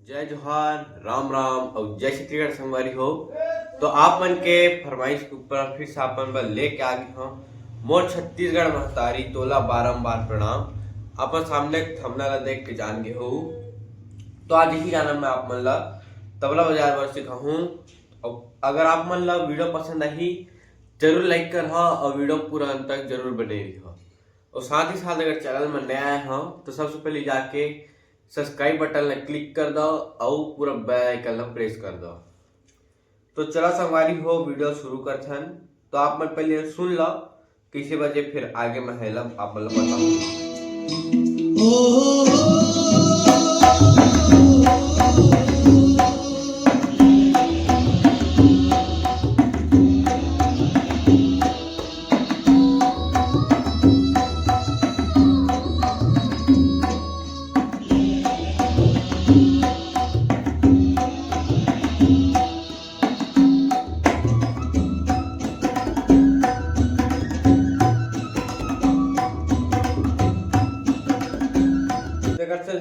जय जोहार, राम राम और जय छत्तीसगढ़ संगवारी हो। तो आप मन के फरमाइश के ऊपर फिर से अपन बर लेके आ गए हो मोर छत्तीसगढ़ महतारी तोला बारंबार प्रणाम। अपन सामने थंबनेल ला देख के जान गए हो। तो आज यही गाना मैं आप मन ला तबला बजाए बर सिखाऊं। और अगर आप मन ला वीडियो पसंद आई जरूर लाइक कर और वीडियो पूरा अंत तक जरूर बने रही। और साथ ही साथ अगर चैनल में नया आए हो तो सबसे पहले जाके सब्सक्राइब बटन ला क्लिक कर दो और पूरा बेल आइकन ला प्रेस कर दो। तो चलो संगवारी हो वीडियो शुरू करते हैं। तो आप मन पहले सुन लो किसी बजे फिर आगे मैं हेला आप मन बताऊं।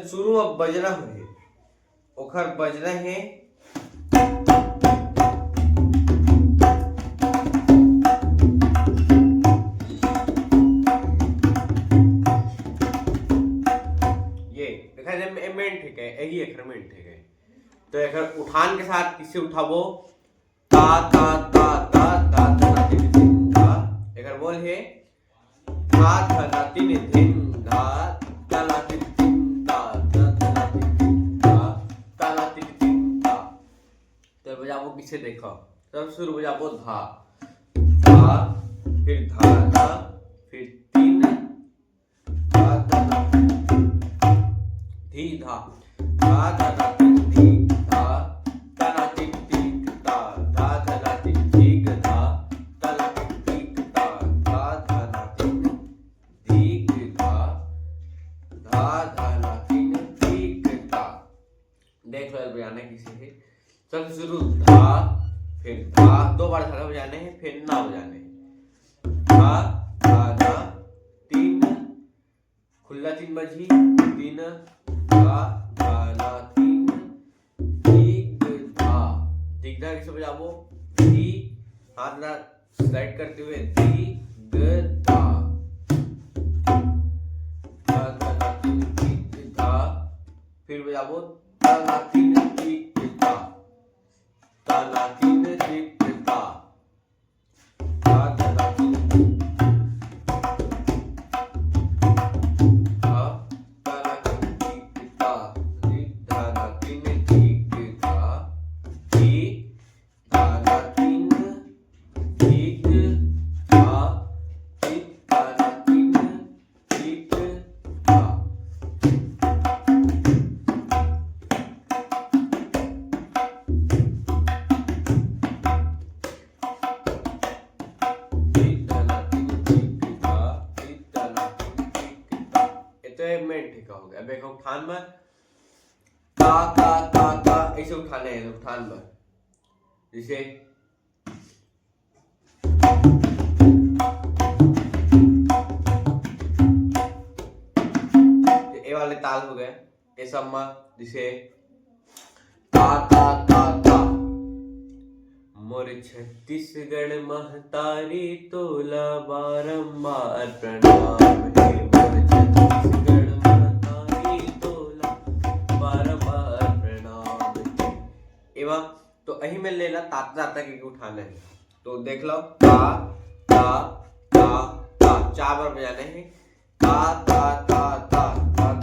शुरू अब बजना हुए ओखर बजना है ये देखा मेन ठीक है, यही अखर मेन ठीक है। तो अखर उठान के साथ किसे उठावो ता ता ता ता ता ता तीन ता अखर बोल है ता ता तीन तीन धा ता तीन बजाबो किसे देखो। तब शुरू बजाबो धा धा फिर धा धा फिर तीन धा धा धा धी धा धा धा धा धी धा ता टिक टिक ता धा धा टिक टिक धा ता टिक टिक ता धा धा टिक टिक धा धा धा टिक टिक ता। देख लो बजाना किसे है। सबसे शुरू धा फिर धा दो बार धागा बजाने हैं फिर ना बजाने हैं। धा धा धा तीन खुला तीन बजी तीन धा धा धा तीन ठीक धा ठीक धा किसे बजाबो धी हाथ ना स्लाइड करते हुए धी ग धा धा धा तीन ठीक धा फिर बजाबो धा तीन ठीक धा ता तीन ठीक ता धा धा तीन धा ता ठीक ता धा तीन ठीक ता धी धा तीन ठीक ता धा तीन ठीक ता। ठीक हो गया। अब एक उठान में ता ता ता ता ऐसे उठाने हैं उठान में जैसे ये वाले ताल हो गए। ये सब में जैसे ता ता ता ता मोर छत्तीसगढ़ महतारी तोला बारंबार प्रणाम है। मोर छत्तीसगढ़ महतारी तोला बारंबार प्रणाम है। एवं तो अही में लेना ताता ताता के उठाना है। तो देख लो ता ता ता ता चार बार बजाने हैं ता ता ता ता ता ता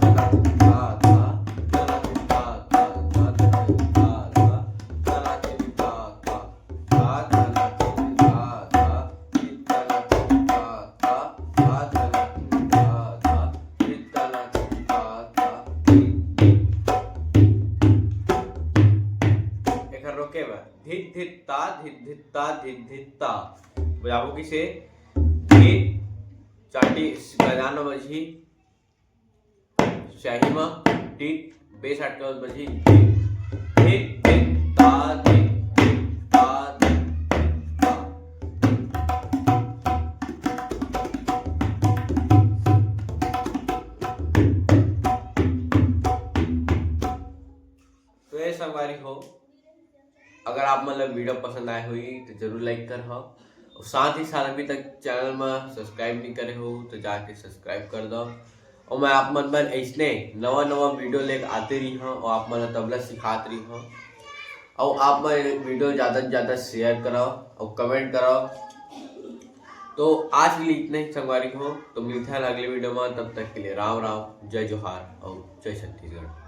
ता धित धित ता बजाबो किसे धित चाटी बजाना बजी शाही में टिक बेस अटका बजी धित धित ता धित धित ता धित ता। तो ये संगवारी हो, अगर आप मतलब वीडियो पसंद आए हुई तो जरूर लाइक कर हो, और साथ ही साथ अभी तक चैनल में सब्सक्राइब नहीं करे हो तो जाके सब्सक्राइब कर दो। और मैं आप मन पर ऐसने नवा नवा वीडियो लेकर आते रही हूँ और आप मन तबला सिखाते रही हूँ। और आप मन वीडियो ज़्यादा से ज़्यादा शेयर करो और कमेंट करो। तो आज के लिए इतना ही संगवारी हो, तो मिलते हैं अगले वीडियो में। तब तक के लिए राम राम, जय जोहार और जय छत्तीसगढ़।